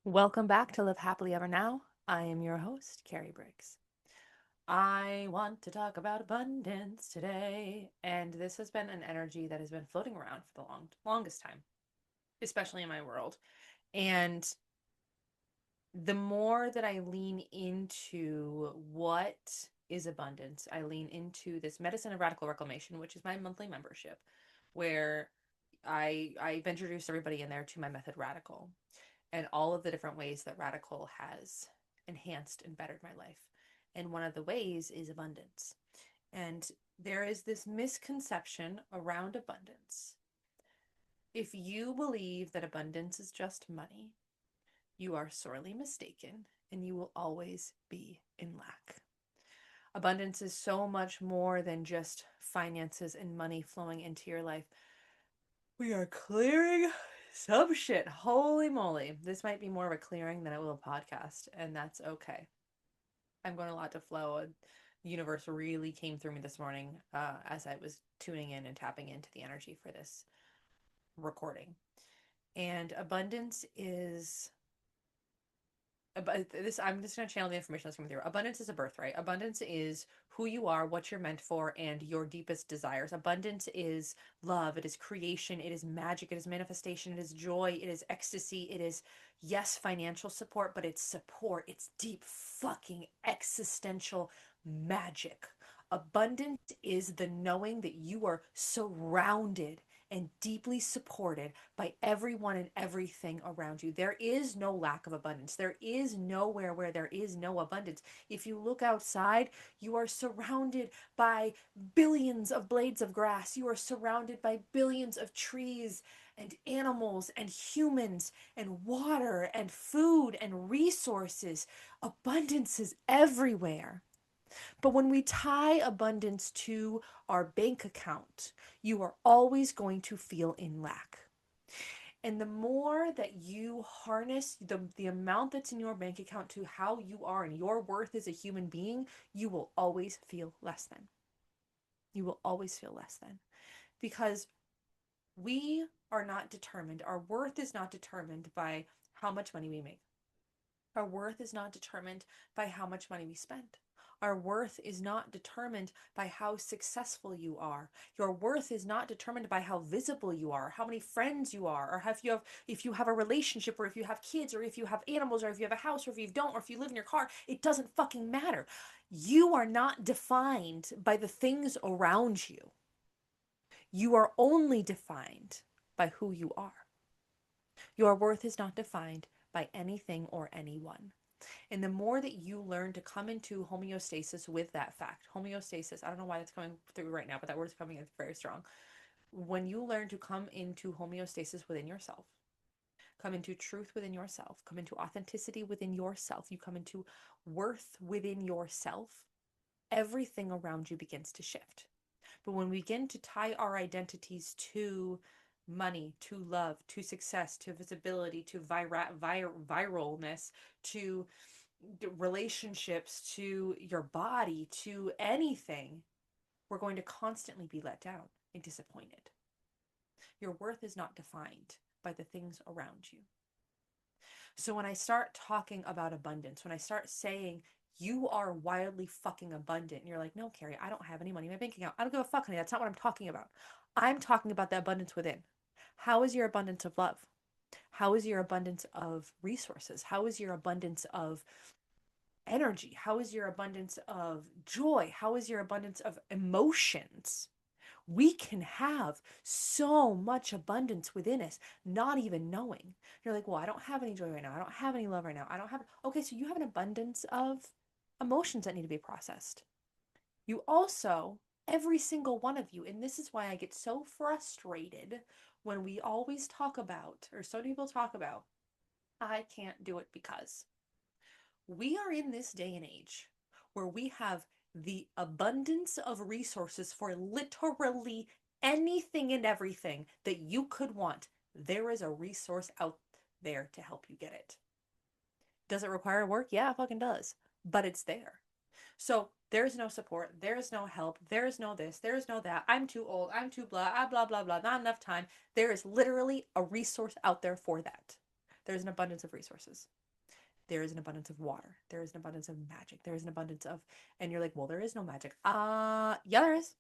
Welcome back to Live Happily Ever Now. I am your host, Carrie Briggs. I want to talk about abundance today, and this has been an energy that has been floating around for the longest time, especially in my world. And the more that I lean into what is abundance, I lean into this Medicine of Radical Reclamation, which is my monthly membership, where I've introduced everybody in there to my method Radical and all of the different ways that Radical has enhanced and bettered my life. And one of the ways is abundance. And there is this misconception around abundance. If you believe that abundance is just money, you are sorely mistaken and you will always be in lack. Abundance is so much more than just finances and money flowing into your life. We are clearing some shit. Holy moly. This might be more of a clearing than it will a podcast, and that's okay. I'm going a lot to flow. The universe really came through me this morning as I was tuning in and tapping into the energy for this recording. And abundance is this. I'm just going to channel the information that's coming through. Abundance is a birthright. Abundance is who you are, what you're meant for, and your deepest desires. Abundance is love. It is creation. It is magic. It is manifestation. It is joy. It is ecstasy. It is, yes, financial support, but it's support. It's deep fucking existential magic. Abundance is the knowing that you are surrounded and deeply supported by everyone and everything around you. There is no lack of abundance. There is nowhere where there is no abundance. If you look outside, you are surrounded by billions of blades of grass. You are surrounded by billions of trees and animals and humans and water and food and resources. Abundance is everywhere. But when we tie abundance to our bank account, you are always going to feel in lack. And the more that you harness the amount that's in your bank account to how you are and your worth as a human being, you will always feel less than. You will always feel less than. Because we are not determined, our worth is not determined by how much money we make. Our worth is not determined by how much money we spend. Our worth is not determined by how successful you are. Your worth is not determined by how visible you are, how many friends you are, or if you have a relationship, or if you have kids, or if you have animals, or if you have a house, or if you don't, or if you live in your car. It doesn't fucking matter. You are not defined by the things around you. You are only defined by who you are. Your worth is not defined by anything or anyone. And the more that you learn to come into homeostasis with that fact, homeostasis, I don't know why that's coming through right now, but that word's coming in very strong. When you learn to come into homeostasis within yourself, come into truth within yourself, come into authenticity within yourself, you come into worth within yourself, everything around you begins to shift. But when we begin to tie our identities to money, to love, to success, to visibility, to viralness, to relationships, to your body, to anything, we're going to constantly be let down and disappointed. Your worth is not defined by the things around you. So when I start talking about abundance, when I start saying you are wildly fucking abundant, and you're like, no, Carrie, I don't have any money in my bank account. I don't give a fuck, honey. That's not what I'm talking about. I'm talking about the abundance within. How is your abundance of love? How is your abundance of resources? How is your abundance of energy? How is your abundance of joy? How is your abundance of emotions? We can have so much abundance within us, not even knowing. You're like, well, I don't have any joy right now. I don't have any love right now. I don't have. Okay, so you have an abundance of emotions that need to be processed. You also, every single one of you, and this is why I get so frustrated when we always talk about, or so many people talk about, I can't do it because. We are in this day and age where we have the abundance of resources for literally anything and everything that you could want. There is a resource out there to help you get it. Does it require work? Yeah, it fucking does. But it's there. So there's no support. There's no help. There's no this. There's no that. I'm too old. I'm too blah, blah, blah, blah. Not enough time. There is literally a resource out there for that. There's an abundance of resources. There is an abundance of water. There is an abundance of magic. There is an abundance of, and you're like, well, there is no magic. Yeah, there is.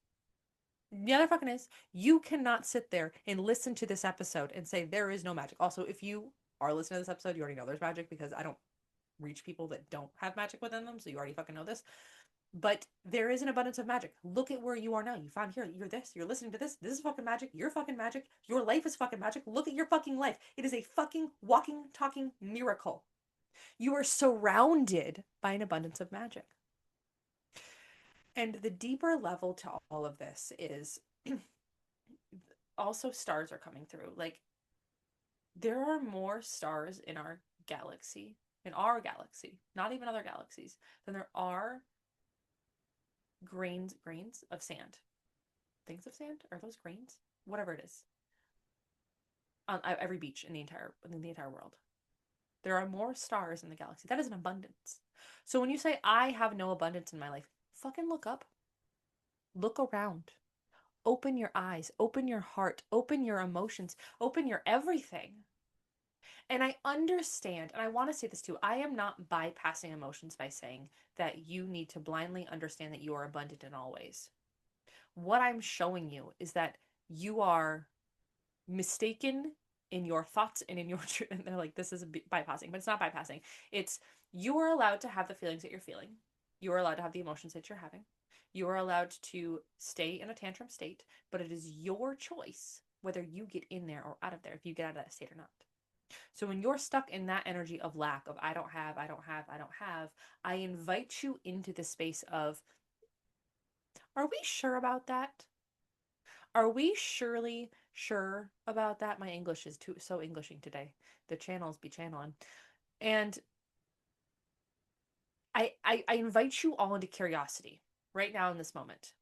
Yeah, there fucking is. You cannot sit there and listen to this episode and say there is no magic. Also, if you are listening to this episode, you already know there's magic because I don't reach people that don't have magic within them. So you already fucking know this. But there is an abundance of magic. Look at where you are now. You found here. You're this. You're listening to this. This is fucking magic. You're fucking magic. Your life is fucking magic. Look at your fucking life. It is a fucking walking, talking miracle. You are surrounded by an abundance of magic. And the deeper level to all of this is also stars are coming through. Like, there are more stars in our galaxy, not even other galaxies, than there are grains of sand. Things of sand? Are those grains? Whatever it is. On every beach in the entire world. There are more stars in the galaxy. That is an abundance. So when you say I have no abundance in my life, fucking look up. Look around. Open your eyes, open your heart, open your emotions, open your everything. And I understand, and I want to say this too, I am not bypassing emotions by saying that you need to blindly understand that you are abundant in all ways. What I'm showing you is that you are mistaken in your thoughts and in your truth. And they're like, this is bypassing, but it's not bypassing. It's you are allowed to have the feelings that you're feeling. You are allowed to have the emotions that you're having. You are allowed to stay in a tantrum state, but it is your choice whether you get in there or out of there, if you get out of that state or not. So when you're stuck in that energy of lack, of I don't have, I invite you into the space of, are we sure about that? Are we surely sure about that? My English is so Englishing today. The channels be channeling. And I invite you all into curiosity right now in this moment.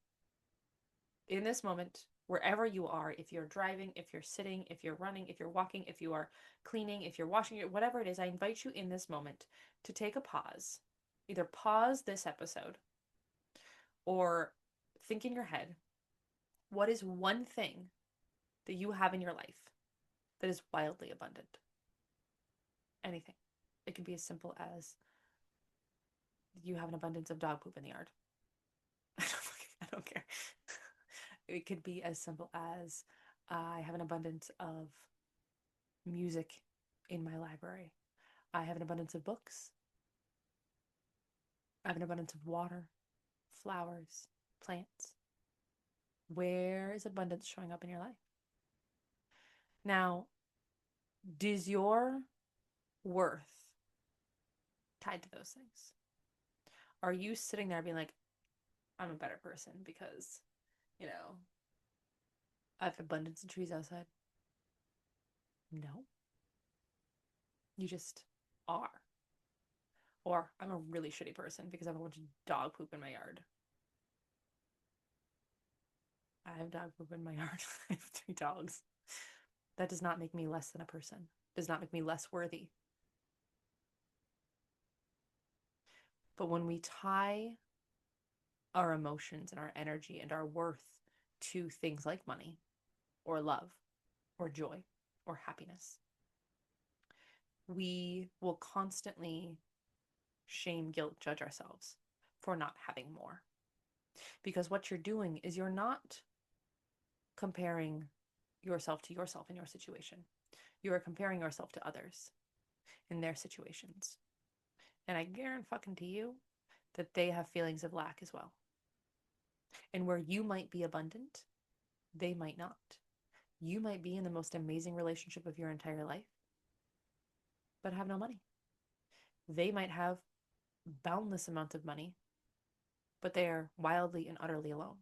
In this moment, wherever you are, if you're driving, if you're sitting, if you're running, if you're walking, if you are cleaning, if you're washing, whatever it is, I invite you in this moment to take a pause. Either pause this episode or think in your head, what is one thing that you have in your life that is wildly abundant? Anything. It can be as simple as you have an abundance of dog poop in the yard. I don't care. It could be as simple as I have an abundance of music in my library. I have an abundance of books. I have an abundance of water, flowers, plants. Where is abundance showing up in your life? Now, is your worth tied to those things? Are you sitting there being like, I'm a better person because, I have abundance of trees outside? No. You just are. Or I'm a really shitty person because I have a bunch of dog poop in my yard. I have dog poop in my yard. I have 3 dogs. That does not make me less than a person. Does not make me less worthy. But when we tie our emotions and our energy and our worth to things like money or love or joy or happiness, we will constantly shame, guilt, judge ourselves for not having more. Because what you're doing is you're not comparing yourself to yourself in your situation. You are comparing yourself to others in their situations. And I guarantee you that they have feelings of lack as well. And where you might be abundant, they might not. You might be in the most amazing relationship of your entire life, but have no money. They might have boundless amounts of money, but they are wildly and utterly alone.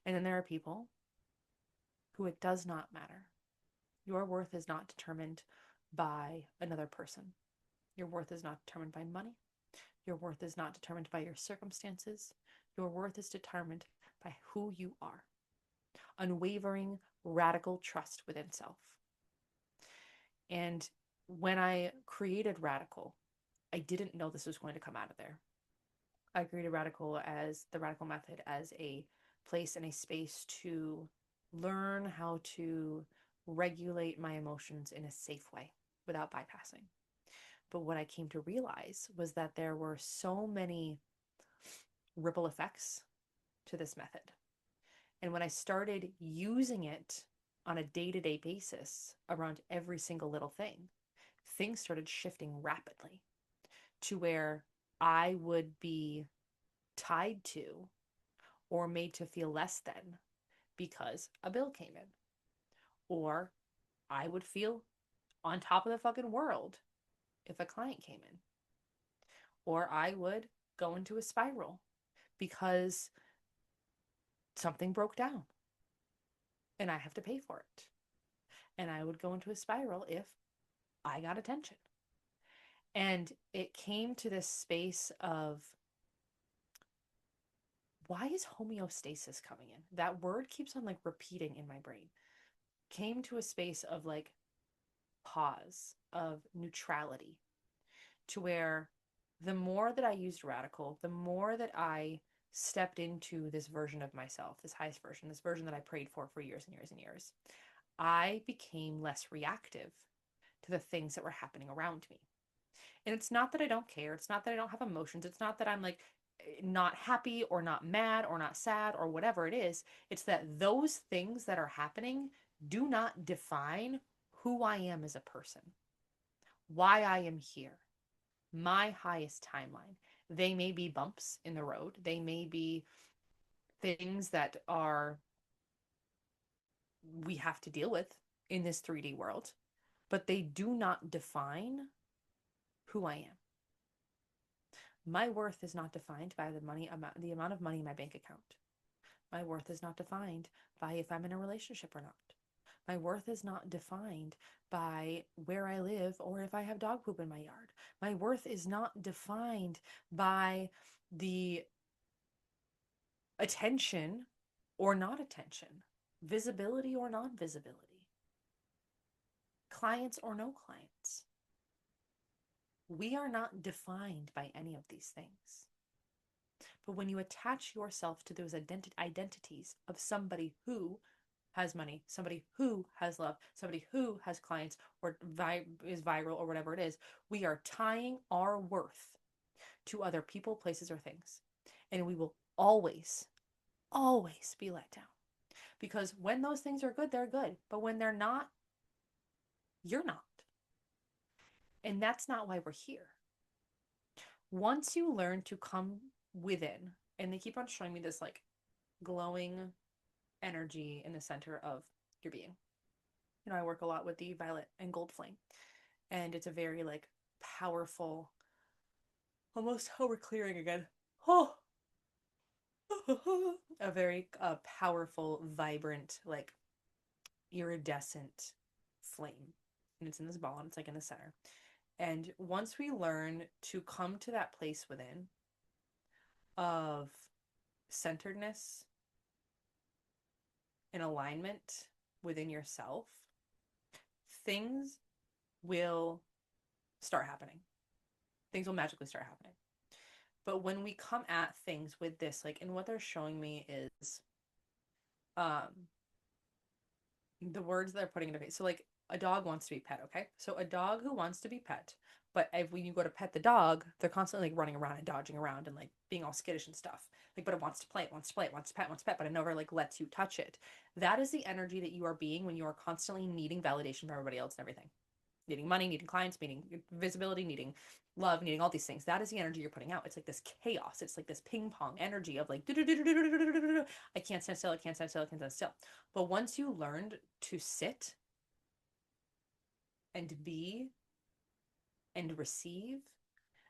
And then there are people who it does not matter. Your worth is not determined by another person. Your worth is not determined by money. Your worth is not determined by your circumstances. Your worth is determined by who you are. Unwavering, radical trust within self. And when I created Radical, I didn't know this was going to come out of there. I created Radical as the Radical Method as a place and a space to learn how to regulate my emotions in a safe way. without bypassing. But what I came to realize was that there were so many ripple effects to this method. And when I started using it on a day to day basis around every single little thing, things started shifting rapidly to where I would be tied to or made to feel less than because a bill came in, or I would feel on top of the fucking world if a client came in, or I would go into a spiral because something broke down and I have to pay for it. And I would go into a spiral if I got attention. And it came to this space of, why is homeostasis coming in? That word keeps on like repeating in my brain. Came to a space of like pause, of neutrality, to where the more that I used radical, the more that I stepped into this version of myself, this highest version, this version that I prayed for years and years and years, I became less reactive to the things that were happening around me. And it's not that I don't care. It's not that I don't have emotions. It's not that I'm like not happy or not mad or not sad or whatever it is. It's that those things that are happening do not define who I am as a person, why I am here, my highest timeline. They may be bumps in the road. They may be things that are we have to deal with in this 3D world, but they do not define who I am. My worth is not defined by the amount of money in my bank account. My worth is not defined by if I'm in a relationship or not. My worth is not defined by where I live or if I have dog poop in my yard. My worth is not defined by the attention or not attention, visibility or non visibility, clients or no clients. We are not defined by any of these things. But when you attach yourself to those identities of somebody who has money, somebody who has love, somebody who has clients or is viral or whatever it is, we are tying our worth to other people, places, or things. And we will always, always be let down. Because when those things are good, they're good. But when they're not, you're not. And that's not why we're here. Once you learn to come within, and they keep on showing me this like glowing energy in the center of your being. You know, I work a lot with the violet and gold flame, and it's a very like powerful, almost oh, we're clearing again. Oh, a very powerful, vibrant, like iridescent flame. And it's in this ball and it's like in the center. And once we learn to come to that place within of centeredness and alignment within yourself, things will start happening. Things will magically start happening. But when we come at things with this, like, and what they're showing me is um the words they're putting into face. So like a dog wants to be pet, okay? So a dog who wants to be pet, but when you go to pet the dog, they're constantly like running around and dodging around and like being all skittish and stuff. Like, but it wants to play, it wants to play, it wants to pet, wants to pet, but it never like lets you touch it. That is the energy that you are being when you are constantly needing validation from everybody else and everything. Needing money, needing clients, needing visibility, needing love, needing all these things. That is the energy you're putting out. It's like this chaos. It's like this ping pong energy of like, I can't stand still, I can't stand still, I can't stand still. But once you learned to sit and be and receive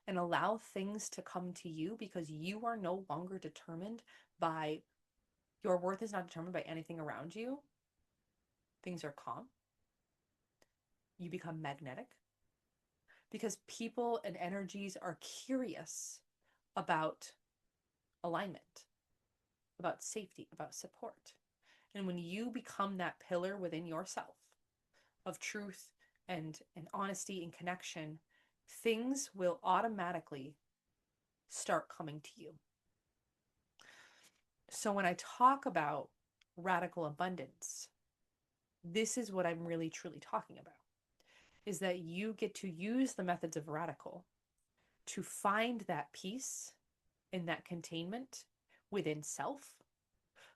and allow things to come to you because you are no longer determined by your worth is not determined by anything around you, things are calm. You become magnetic because people and energies are curious about alignment, about safety, about support. And when you become that pillar within yourself of truth and honesty and connection, things will automatically start coming to you. So when I talk about radical abundance, this is what I'm really truly talking about. is that you get to use the methods of radical to find that peace and that containment within self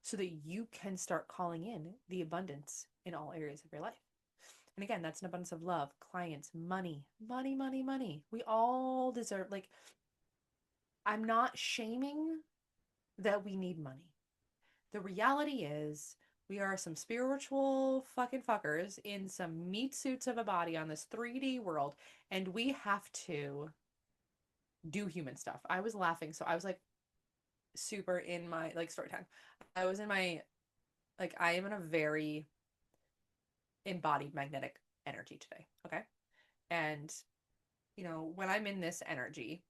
so that you can start calling in the abundance in all areas of your life. And again, that's an abundance of love, clients, money, money, money, money. We all deserve, like, I'm not shaming that we need money. The reality is, we are some spiritual fucking fuckers in some meat suits of a body on this 3D world, and we have to do human stuff. I was laughing, so I was like super in my like story time. I was in my like I am in a very embodied magnetic energy today. Okay. And when I'm in this energy,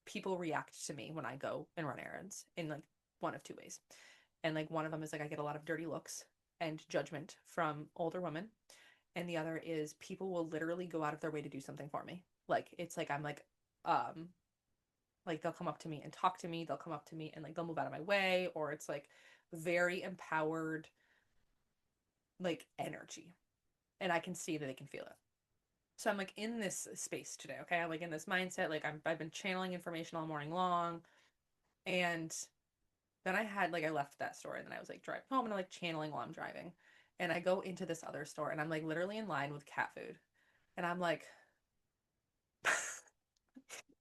people react to me when I go and run errands in like one of two ways. And like one of them is like I get a lot of dirty looks and judgment from older women. And the other is people will literally go out of their way to do something for me. Like it's like I'm like they'll come up to me and talk to me, they'll come up to me and like they'll move out of my way, or it's like very empowered like energy. And I can see that they can feel it. So I'm like in this space today, okay? I'm like in this mindset, like I've been channeling information all morning long. And then I left that store and then I was like driving home and I'm like channeling while I'm driving. And I go into this other store and I'm like literally in line with cat food. And I'm like,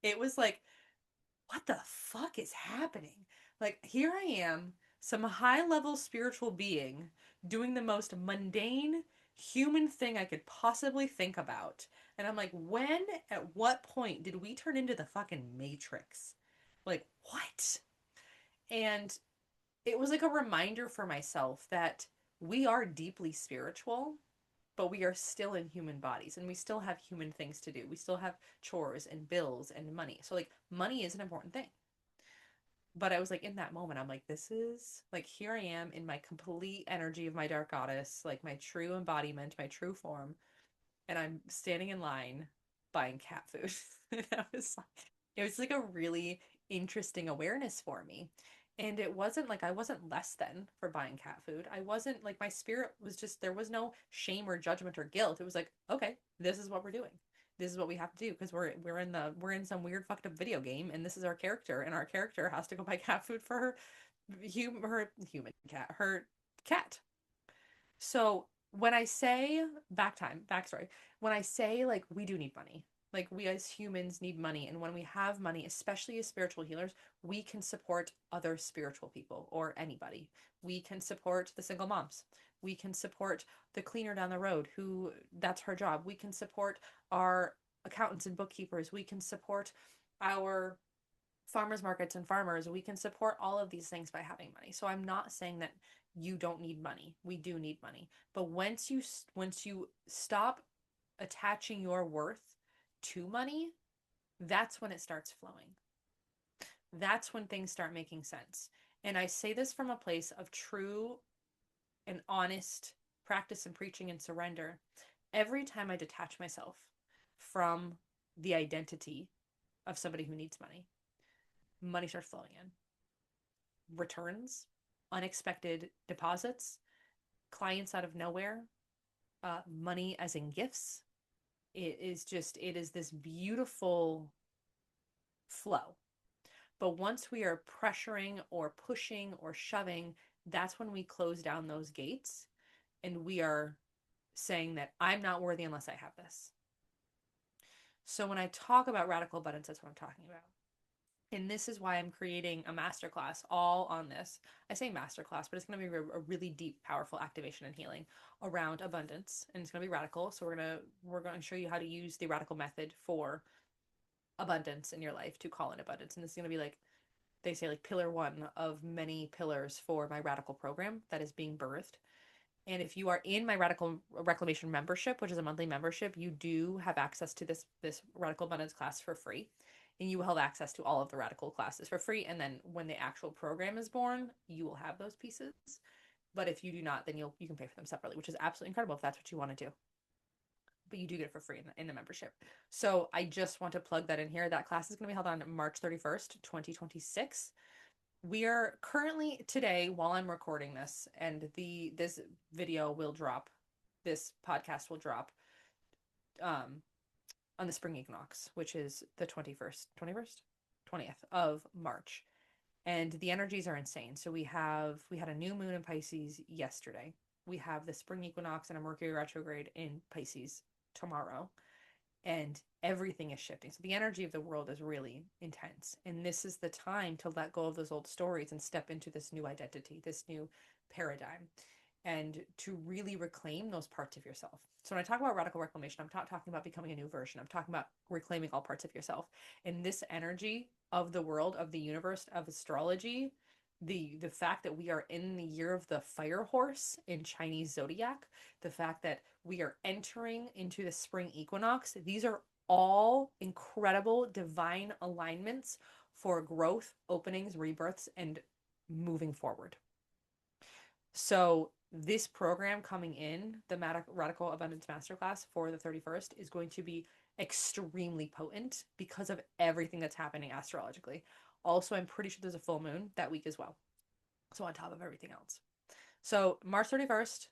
it was like, what the fuck is happening? Like, here I am, some high level spiritual being doing the most mundane human thing I could possibly think about. And I'm like, at what point did we turn into the fucking Matrix? Like, what? And it was like a reminder for myself that we are deeply spiritual, but we are still in human bodies and we still have human things to do. We still have chores and bills and money. So, like, money is an important thing. But I was like, in that moment, I'm like, this is like, here I am in my complete energy of my dark goddess, like my true embodiment, my true form. And I'm standing in line buying cat food. It was like a really interesting awareness for me. And it wasn't like I wasn't less than for buying cat food. I wasn't like my spirit was just, there was no shame or judgment or guilt. It was like, okay, this is what we're doing. This is what we have to do because we're in some weird fucked up video game and this is our character and our character has to go buy cat food for her human cat, her cat. So when I say backstory, when I say like we do need money, like we as humans need money, and when we have money, especially as spiritual healers, we can support other spiritual people or anybody. We can support the single moms. We can support the cleaner down the road who that's her job. We can support our accountants and bookkeepers. We can support our farmers markets and farmers. We can support all of these things by having money. So I'm not saying that you don't need money. We do need money. But once you stop attaching your worth to money, that's when it starts flowing. That's when things start making sense. And I say this from a place of true and honest practice and preaching and surrender. Every time I detach myself from the identity of somebody who needs money, money starts flowing in. Returns, unexpected deposits, clients out of nowhere, money as in gifts. It is this beautiful flow. But once we are pressuring or pushing or shoving, that's when we close down those gates and we are saying that I'm not worthy unless I have this. So when I talk about radical abundance, that's what I'm talking about. And this is why I'm creating a masterclass all on this. I say masterclass, but it's going to be a really deep, powerful activation and healing around abundance. And it's going to be radical. So we're going to show you how to use the radical method for abundance in your life to call in abundance. And this is going to be like, they say like pillar one of many pillars for my radical program that is being birthed. And if you are in my Radical Reclamation membership, which is a monthly membership, you do have access to this Radical Abundance class for free. And you will have access to all of the radical classes for free. And then when the actual program is born, you will have those pieces. But if you do not, then you can pay for them separately, which is absolutely incredible if that's what you want to do. But you do get it for free in the membership. So I just want to plug that in here. That class is going to be held on March 31st, 2026. We are currently today, while I'm recording this, and this video will drop, this podcast will drop um on the spring equinox, which is the 20th of March. And the energies are insane. So we had a new moon in Pisces yesterday. We have the spring equinox and a Mercury retrograde in Pisces tomorrow, and everything is shifting. So the energy of the world is really intense. And this is the time to let go of those old stories and step into this new identity, this new paradigm, and to really reclaim those parts of yourself. So when I talk about radical reclamation, I'm not talking about becoming a new version. I'm talking about reclaiming all parts of yourself. And this energy of the world, of the universe, of astrology, the fact that we are in the year of the fire horse in Chinese zodiac, the fact that we are entering into the spring equinox, these are all incredible divine alignments for growth, openings, rebirths, and moving forward. So this program coming in, the Radical Abundance Masterclass for the 31st, is going to be extremely potent because of everything that's happening astrologically. Also, I'm pretty sure there's a full moon that week as well. So on top of everything else. So March 31st,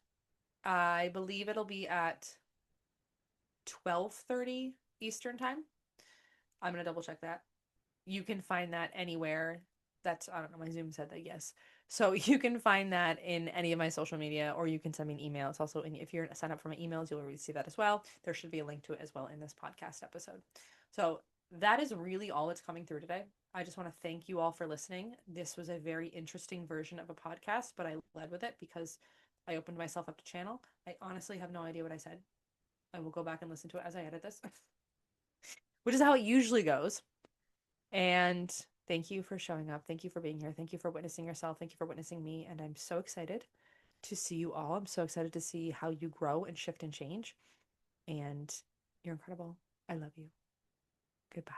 I believe it'll be at 12:30 Eastern time. I'm going to double check that. You can find that anywhere. That's, I don't know, my Zoom said that, yes. So you can find that in any of my social media, or you can send me an email. It's also if you're signed up for my emails, you'll receive that as well. There should be a link to it as well in this podcast episode. So that is really all that's coming through today. I just want to thank you all for listening. This was a very interesting version of a podcast, but I led with it because I opened myself up to channel. I honestly have no idea what I said. I will go back and listen to it as I edit this, which is how it usually goes. And thank you for showing up. Thank you for being here. Thank you for witnessing yourself. Thank you for witnessing me. And I'm so excited to see you all. I'm so excited to see how you grow and shift and change. And you're incredible. I love you. Goodbye.